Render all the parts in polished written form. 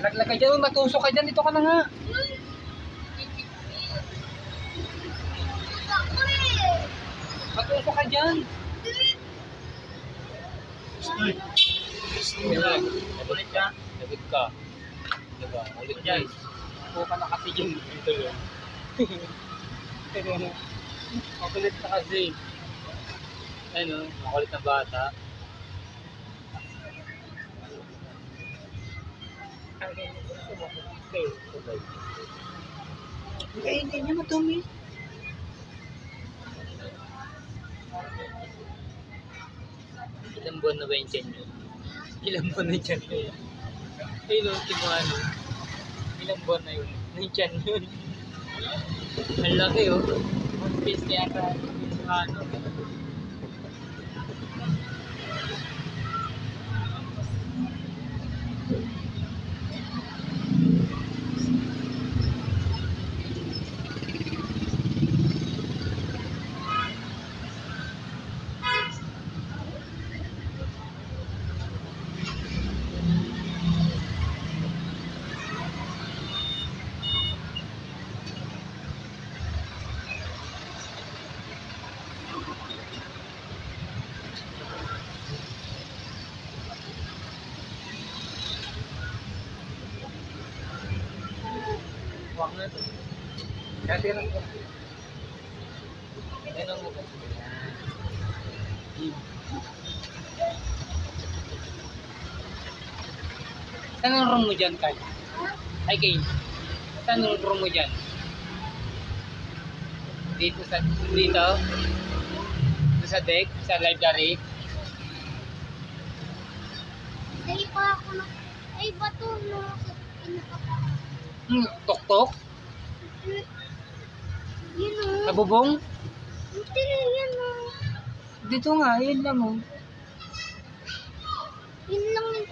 Laglag ka dyan, matusok ka dyan, dito ka na nga. Matusok ka dyan. Ulit ka. Nagod ka. Diba? Ulit dyan. Ako ka na kasi dyan. Dito yun. Makulit na kasi. Ano, makulit na bata. Kaya hindi niya matumi. Ilang buwan na ba yung tiyan yun? Ilang buwan na yung tiyan yun? Ay, no, timuano. Ilang buwan na yun? Yung tiyan yun. Ang laki, oh. Ang space kaya ka. Ano? Huwag na ito. Dati lang ko. Ano mo ba? Saan ang room mo dyan, Kai? Ay, Kay. Saan ang room mo dyan? Dito sa... Dito? Dito sa deck? Sa library? Ay, pa ako na. Ay, bato na. Tok-tok? Yun o. Sa bubong? Hindi, yan o. Dito nga, yun lang oh. Yun lang yun.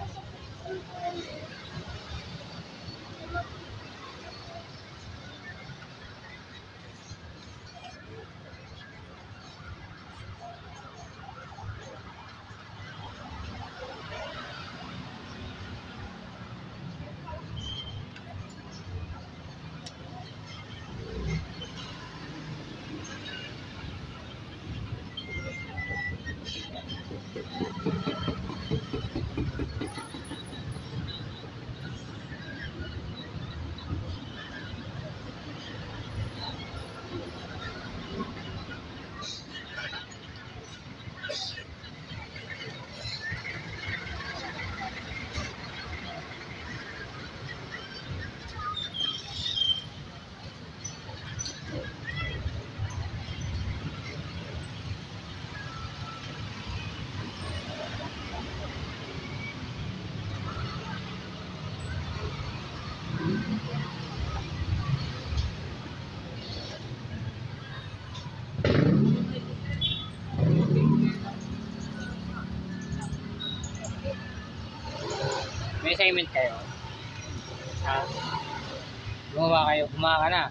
May assignment kayo? Ha? Gumawa kayo, gumawa ka na.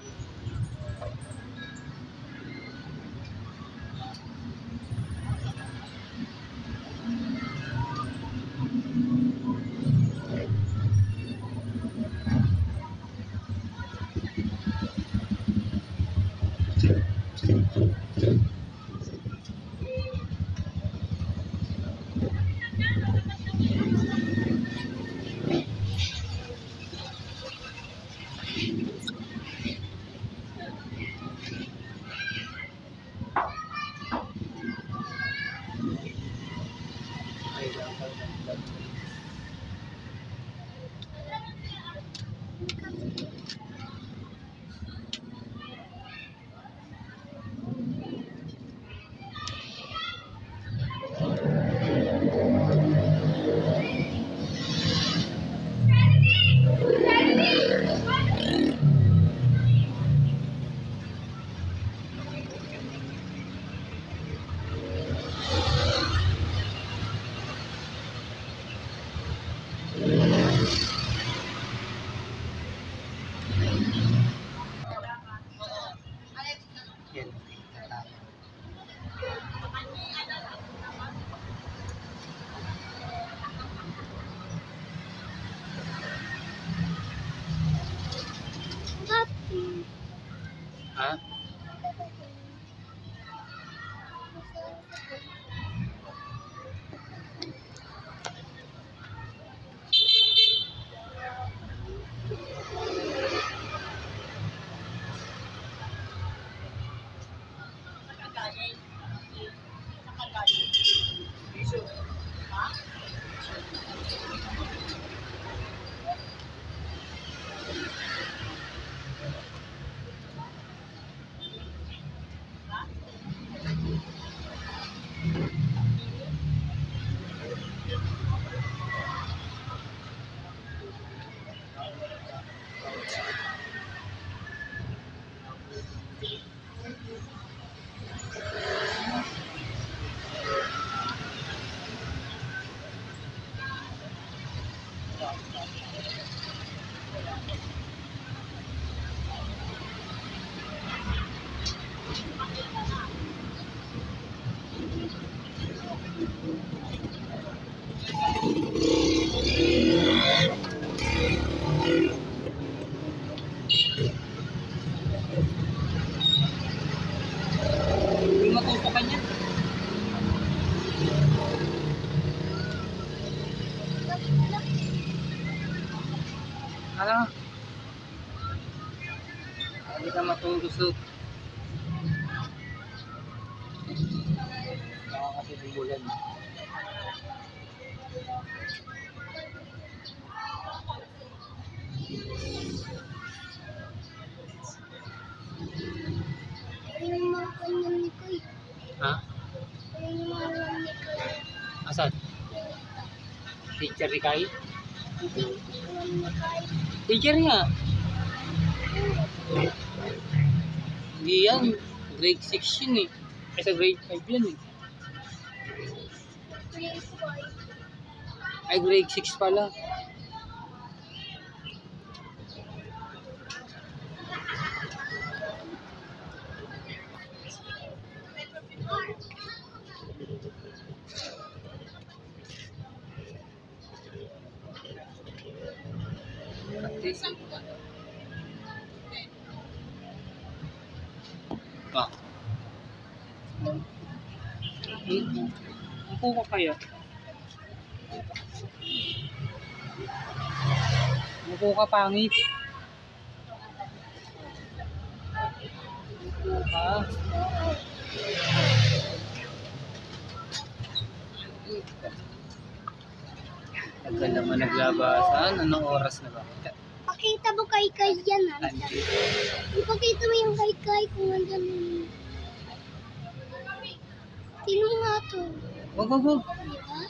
Ano? Hindi ka matulusog. Baka kasi bumulan. Ayun yung mga kanyang ni Koy. Ha? Ayun yung mga kanyang ni Koy. Asan? Teacher ni Kai? Hindi, alam ni Koy. Teacher nga. Hindi yan. Grade 6 yun eh. Ay sa grade 5 yan eh. Grade 5. Ay grade 6 pala. Ah. Upo ka kaya? Upo ka pangit. Upo ka. Tagal naman naglabasan. Anong oras na ba? Pakita mo kay Kai yan ha. Ipakita mo yung kay Kai kung nandun yun. Sino nga to? Wag, wag, wag. Diba?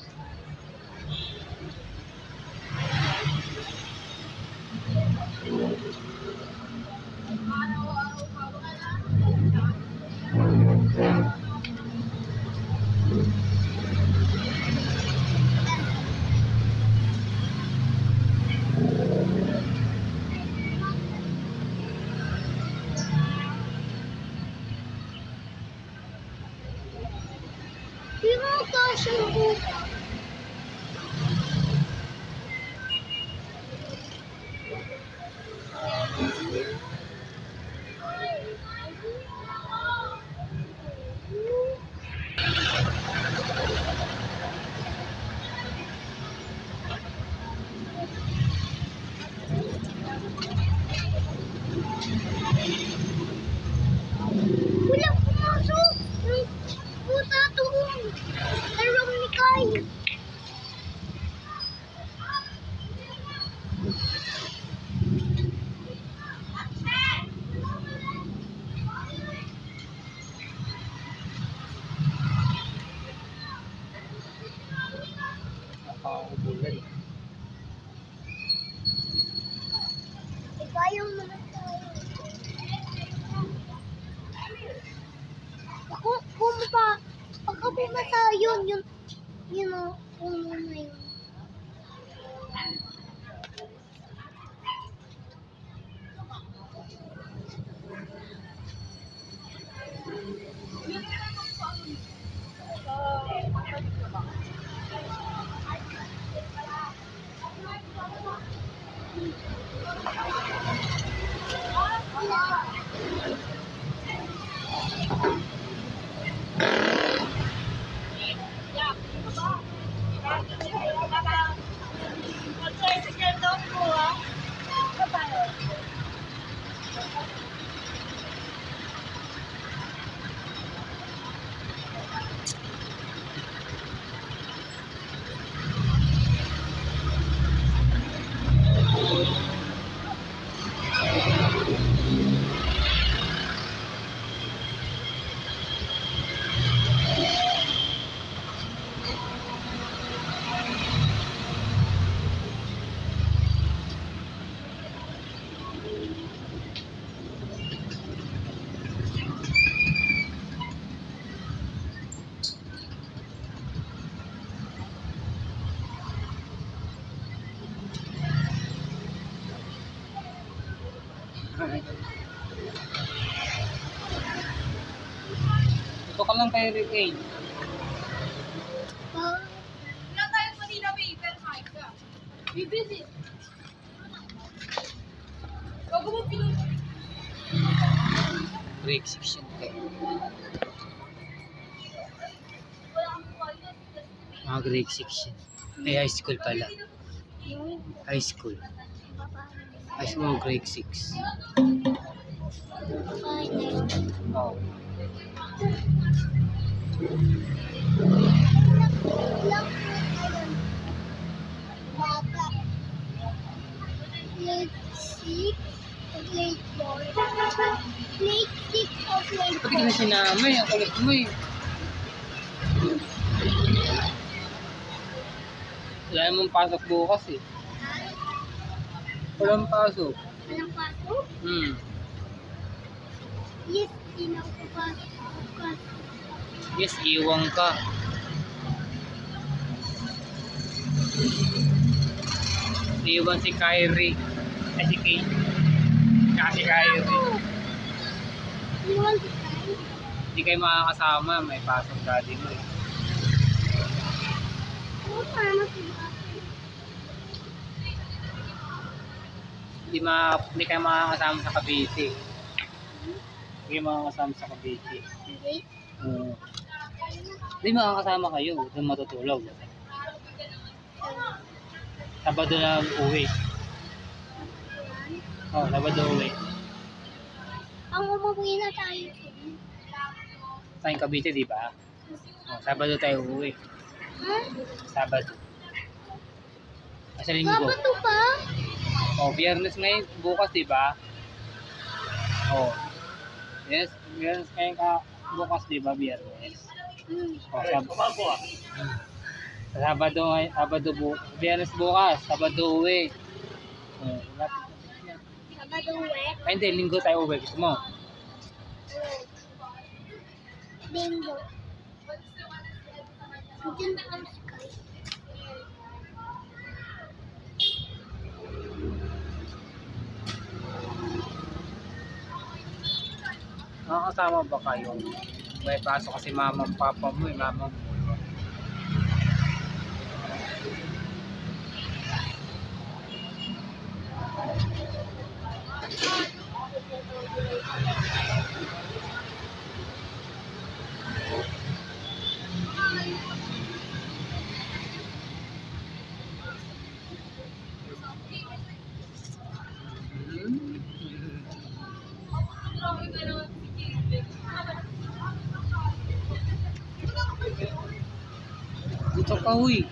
Pero kasyang buka. Walang pumasok. Yung puta doon. Dalawang ni Kai. Nakaubulan. Ipayong naman tayo. Pagka pumasa yun o, puno na yun. Ito ka lang kay Rick. Wala tayong Manila paper, Mike. Bibisit. Bago mo pinunod. Grade 6 yun kayo. Mga grade 6 yun. Ay, high school pala. High school. Ayos mo, grade 6. Final. Oh. Lang ayun. Bata. Grade 6 o grade 4? Grade 6 o grade Pati ka na sinama eh. Ang kulit mo eh. Wala namang pasok bukas eh. Walang pasok. Walang pasok? Yes, sinaw ko pasok. Yes, iwang ka. Iwan si Kyrie. Ay, si Kate. Kasi Kyrie. Iwan si Kai. Hindi kayo makakasama. May pasok daddy mo eh. Oo, paano si Bata? Hindi kayo makakasama sa Cavite. Hindi kayo makakasama sa Cavite. Hindi. Hindi makakasama kayo. Doon matutulog. Sabado na uwi. Oh, Sabado uwi. Ang umuwi na tayo. Tayong Cavite, di ba? Oh, Sabado tayo uwi. Ha? Sabado. Sa linggo. Sabado pa? Oh, Biyernes ngayon, bukas, di ba? Oh. Yes, Biyernes ngayon bukas, di ba? Biyernes. Oh, Biyernes bukas, Sabado uwi. Oh, Sabado uwi? ay, hindi, linggo tayo uwi. Gusto mo? Bingo. Diyan na ang Kai. Nakakasama ba kayo? May pasok kasi mama at papa mo, mama mo. Dito ka, huy.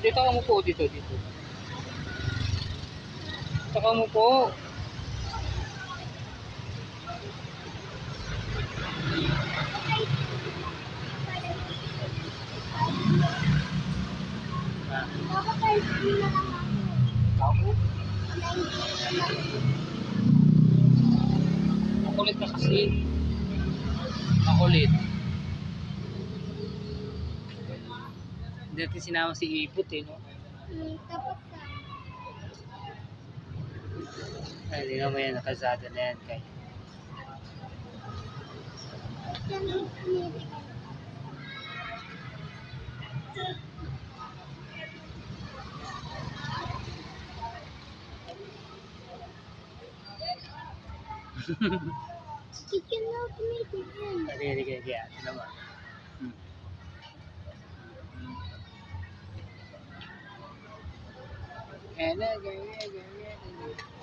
Dito ka mo po, dito. Dito ka mo po. Dapat tayo na lang Ako? ako. Makulit na kasi. Makulit. Hindi natin sinama si Ipot eh, no? Tapos ka. Ay, hindi naman yan, nakasada na yan kay. Yan ang pinili. Chicken na pinili yan. Kaya, ito naman. Ganyan.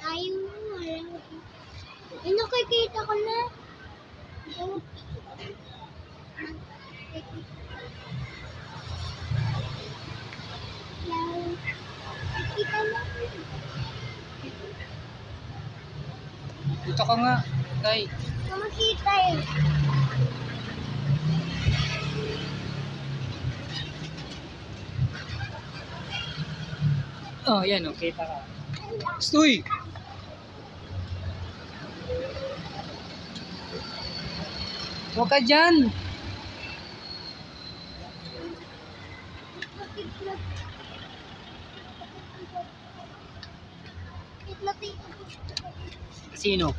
Ayaw mo, ayaw mo. Ay, nakikita ko na. Nakikita mo. Dito ka nga, Kay. Nakikita eh. Oh, yan, oh, kita ka. Stoy! Huwag ka dyan! Sino?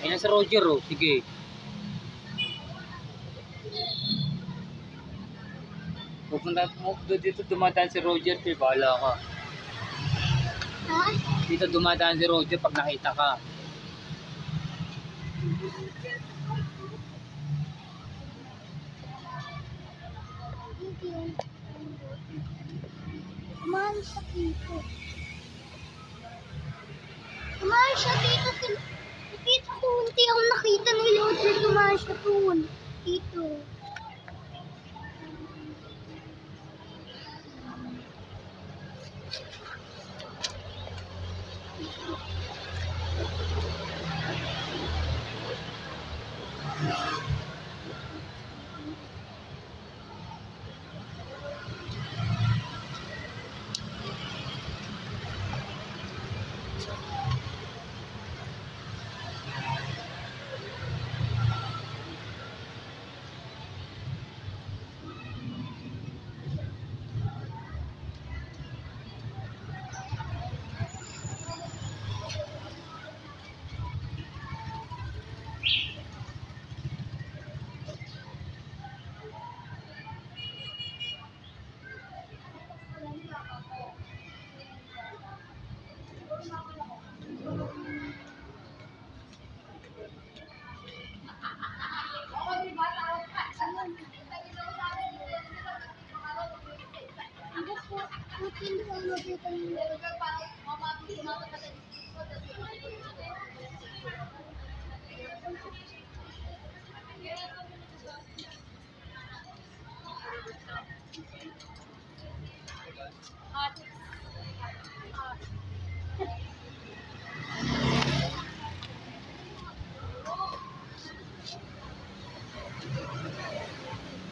Ayan si Roger, oh. Sige. Pupunta mo dito dumadaan si Roger, bahala ka. Ha? Dito dumadaan si Roger pag nakita ka. Hindi. Kumain siya dito. Kumain siya dito. Nakita ko, hindi ako nakita ni Roger. Kumain siya doon. Dito.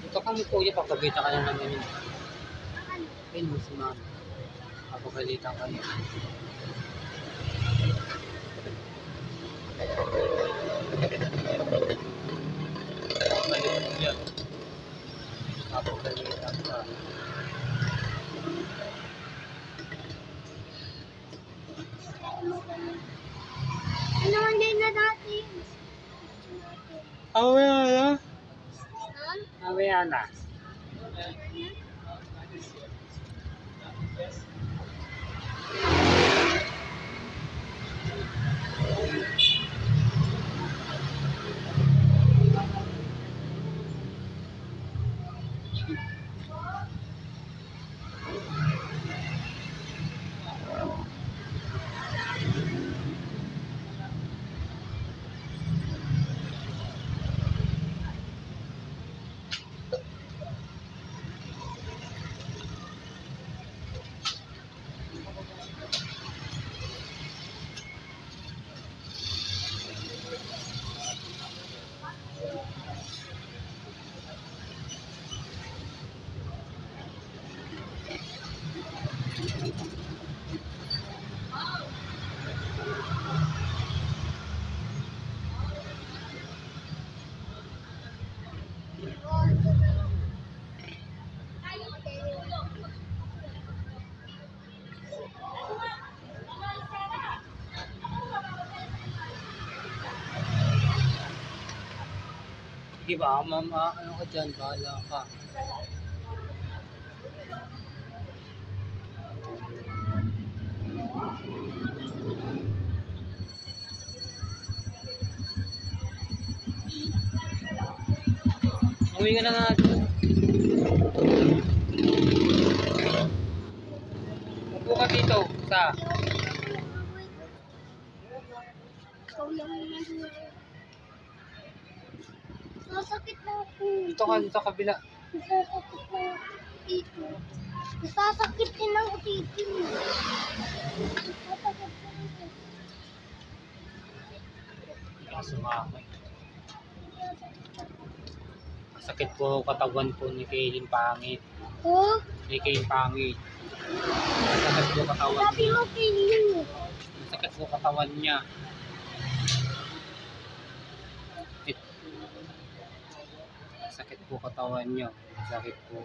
Ito kami kuya, papagalitan ka na naman yun. Ayun mo si mama. Papagalitan ka na. Papagalitan yan. Papagalitan ka. Ano ang day na natin? Awala. Ha? Awala. Di ba, mama, ano ka dyan, bahala ka. Umuwi ka na nga. Upo ka dito, sa. Ikaw lang naman. Nasakit na ako. Dito ka, dito kabila. Nasasakit na ako dito. Nasasakit din ako dito. Nasasakit na ako. Sumakit. Sakit po katawan po ni Kaylin Pangit. Oh? Ni Kaylin Pangit. Sakit po katawan Sabi niya. mo kayo. Sakit po katawan niya. Sakit po katawan niya. Sakit po.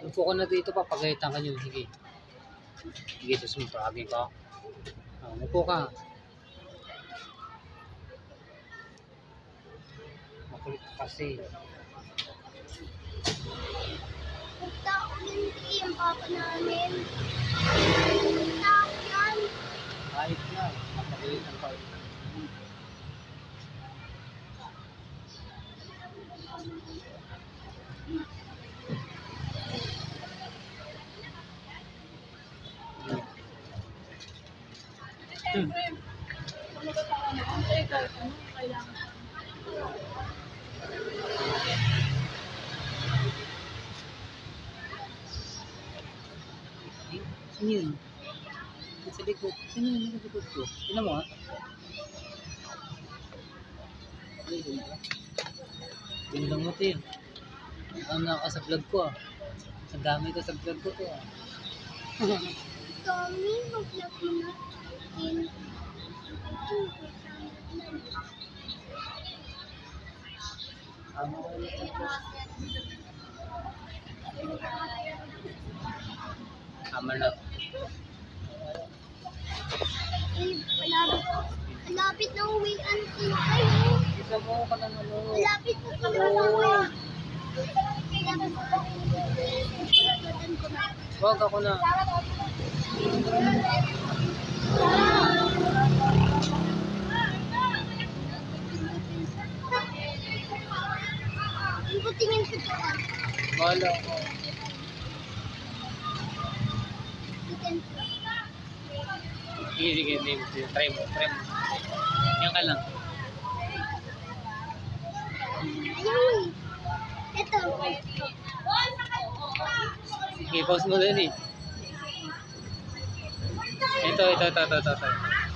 Upo ka na dito, papagalitan ka niyo. Sige. Sige, susumpagin ka. Upo ka. Makulit. Kasi. Punta ako hindi yung papa namin. Punta ako yan. Kahit na. Matalit ang kahit. Sino yun? Sa likod. Sino yun? Sa likod ko. Sino mo ha? Gandang mo tayo. Ano ka sa vlog ko ah. Ang dami ko sa vlog ko to ah. Tommy, mag-vlog mo natin. Tama na. Malapit na uwian kayo. Isa mo ka na nanonood. Malapit na kami uwian. Wag ako na. Hindi tingin ko ito. Wala ako. Sige, sige, sige. Try mo, try mo. Yan ka lang. Ayaw eh. Ito. Sige, pause mo din eh. Ito.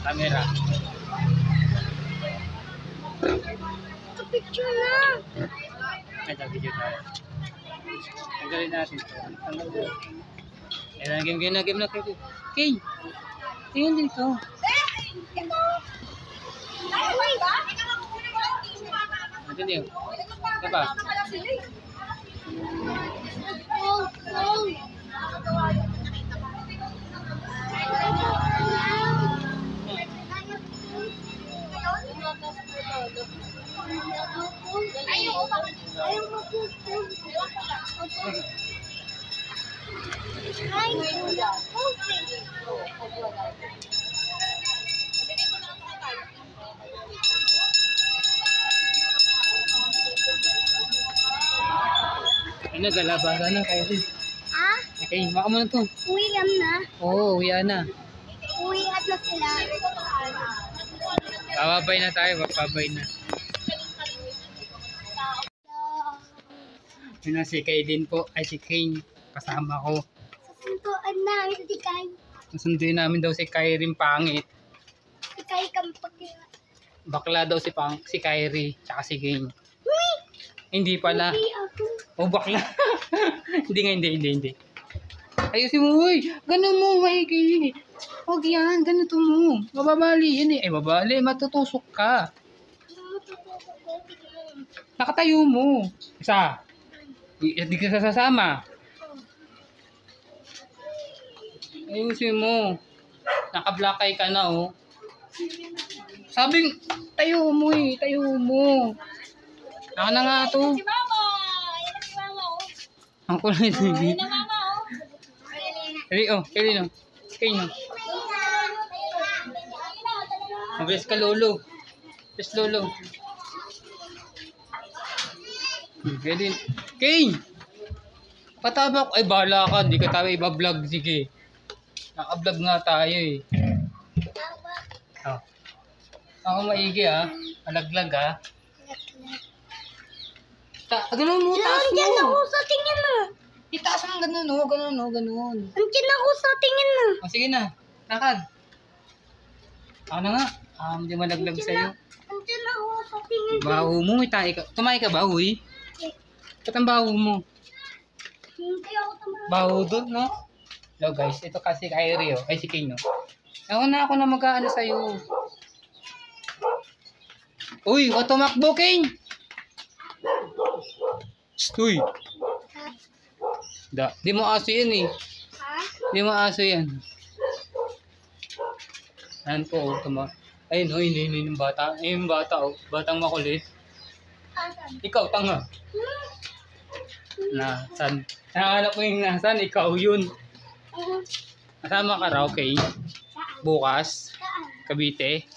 Camera. Picture na. Ito, video tayo. Tanggalin natin ito. Ayan, game na. Okay. Tingin dito. Ito din. Ito pa. Ayaw magpupul. Ano, galabaga na kayo rin. Ha? Okay, baka mo na to. Uwian na. Oo, uwian na. Uwian na sila. Babay na tayo, babay na. Yun na si Kaylin po, ay si Kane, kasama ko. Sasuntuan namin si Kay. Nasunduin namin daw si Kyrie pangit. Si Kay kampagya. Bakla daw si Kyrie, tsaka si Kane. Hindi pala. Hindi ako. Oh, bakla. hindi. Ayusin mo, uy. Ganun mo, maigi. Huwag yan, ganito mo. Mababali yan eh. Ay, mababali, matutusok ka. Nakatayo mo. Isa. Hindi ka sasama. Ayusin mo. Naka-black eye ka na, oh. Sabing, tayo mo eh. Tayo mo. Ako na nga to. Si Mama! Yan si Mama, oh. Ang kulay na Yan na Mama, oh. Kaya no. Kaya no. Mabilis ka, Lolo. Yes, Lolo. Kaya Kane! Patabak. Ay, bahala ka. Hindi ka tayo iba-vlog. Sige. Naka-vlog nga tayo eh. Oh. Ako maigi ah. Malaglag ah. Ganun mo, taas mo. Nandiyan ako sa tingin mo. Itaas mo ganun oh. Ganun. Nandiyan ako sa tingin mo. O sige na. Lakad. Ako na nga. Hindi malaglag sa'yo. Nandiyan ako sa tingin mo. Baho mo. Tumahi ka ba, uy? Ba't ang baho mo? Hindi ako tumakas. Baho doon, no? Hello guys, ito kasi Kyrie oh. Ay si King no. Ako na mag-aano sa'yo. Uy, o tumakbo King! Uy! Di mo aso yan eh. Ha? Di mo aso yan. Ayan po, ayun oh, hindi yung bata. Ayun yung bata oh. Batang makulit. Asan? Ikaw, tanga. Nasan? Nahanap mo yung nasan? Ikaw yun. Kasama ka raw, okay? Bukas? Saan? Cavite?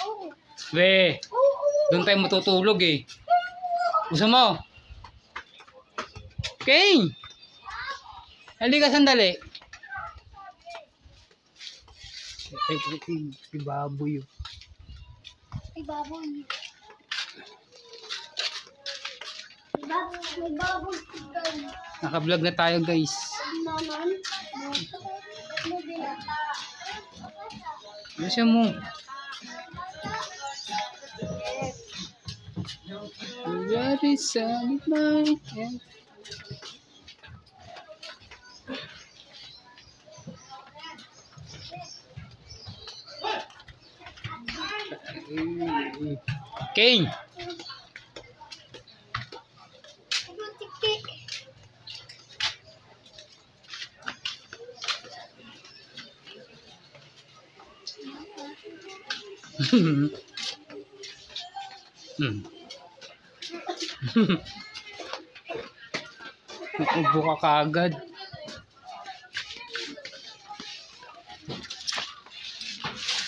Oo. We, Oo. doon tayo matutulog eh. Gusto mo? Okay. Halika sandali. Si baboy. Ay, baboy. May baboy sigal. Naka-vlog na tayo guys. Naman. Ano binata? Gusto mo? Ready, sun, my head. King! Tiki. Naubo ka kaagad.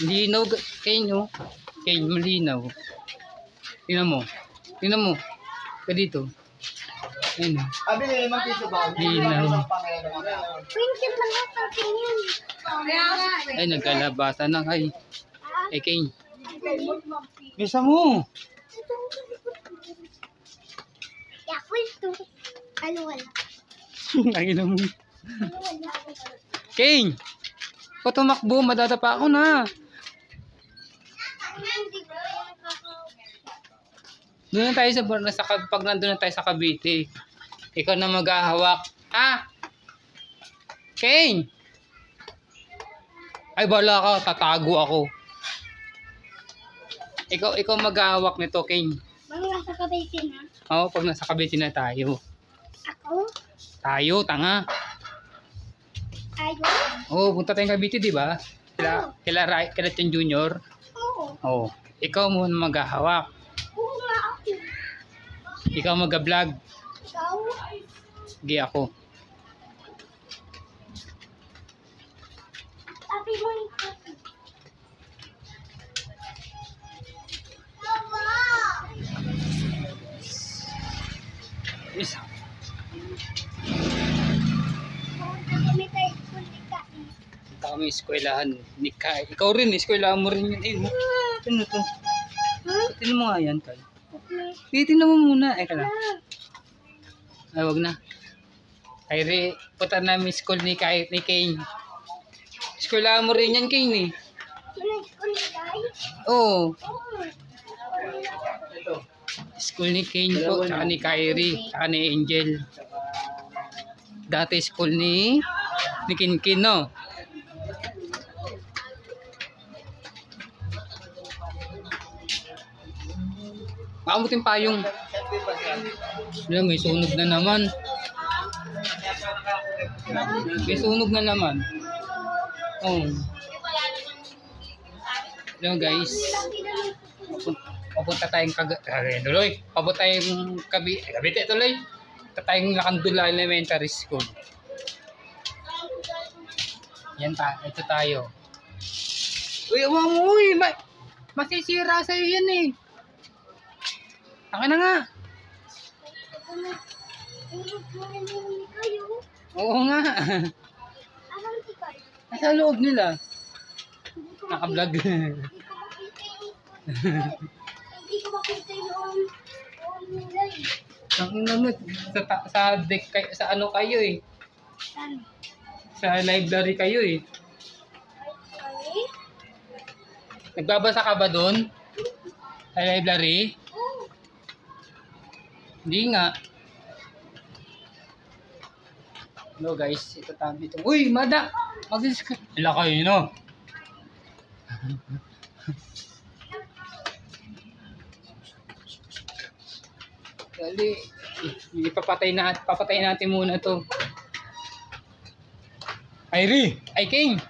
Linaw, Kane, oh. Kane, malinaw. Tingnan mo. Tingnan mo. Ka dito. Ayun, oh. Abi, limang piso ba? Linaw. Pwingkit lang ang tingin. Ay, nagkalabasa na kay. Ay, Kane. Bisa mo. Yakult to. Ano wala? Nakina mo. Ano wala? Kane! Kung tumakbo, madadapa ako na. Hindi ko yung kakao. Doon na tayo pag nandun na tayo sa Cavite. Ikaw na maghahawak. Ha? Kane! Ay, bala ka. Tatago ako. Ikaw maghahawak nito, Kane. Mga nasa Cavite na. Oo, pag nasa Cavite na tayo. Ako? Tayo, tanga. Ayaw? Oo, punta tayong Cavite, di ba? Kila Chen Junior. Oo. Oo. Ikaw muna maghahawak. Oo nga ako. Ikaw mag-vlog. Ikaw? Sige ako. Sabi mo yung kasi. Mama! Isa. Punta kami tayo kulika. Punta kami eskwelahan ni Kai. Ikaw rin, eskwelahan mo rin yun. Ayun, ano to? Tingnan mo nga yan, Kai. Okay. Tingnan mo muna. Ay, ka lang. Ay, wag na. Kyrie, punta namin school ni Kane. Eskwelahan mo rin yan, Kane eh. Ano yung kulika? Oo. Oo. School ni Kane po, tsaka ni Kyrie, tsaka ni Angel. Dati school ni Kinkin, no? Makamutin pa yung... Alam, may sunog na naman. May sunog na naman. Oh. Alam guys. Papunta tayong tuloy. Papunta tayong Cavite tuloy. Papunta tayong Lakandula Elementary School. Yan ito tayo. Uy, uy, masisira sa'yo yan eh. Taka na nga. Oo nga. Anong tikay? Nasa loob nila. Naka-vlog. Hindi ko makita yung nila eh. Ang inamit. Sa deck, sa ano kayo eh. Saan? Sa library kayo eh. Ay? Nagbabasa ka ba doon? Sa library? Oo. Hindi nga. Hello guys, ito tabi ito. Uy, Mada! Mag-discuss. Hala kayo, no? Dali. Papatayin natin muna to. Kyrie! Ay, King!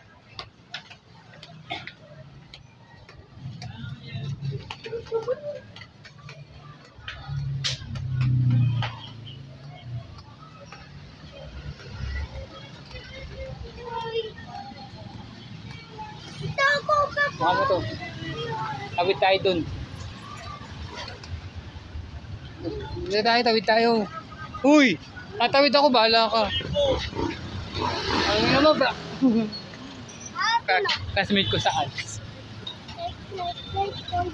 Baka mo to. Tawid tayo dun. Tawid tayo. Uy! Tatawid ako, bahala ka. Ano naman ba? Classmate ko sa ads.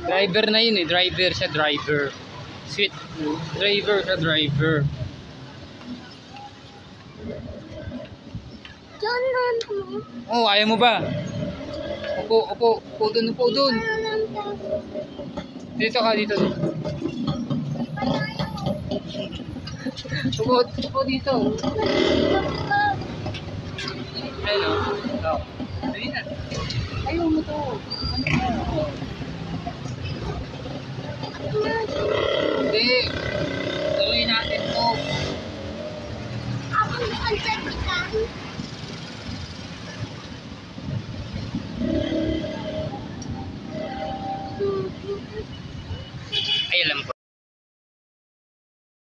Driver na yun eh. Driver siya, driver. Sweet. Driver siya, driver. Diyan lang mo. Oh, ayaw mo ba? Upo, upo. Upo dun, upo dun. Dito ka, dito. Upo, upo dito. Hello. Oh. Dali na. Ayaw mo to. Ano mo? Hindi. Tuloy natin to. Ako ang secretary.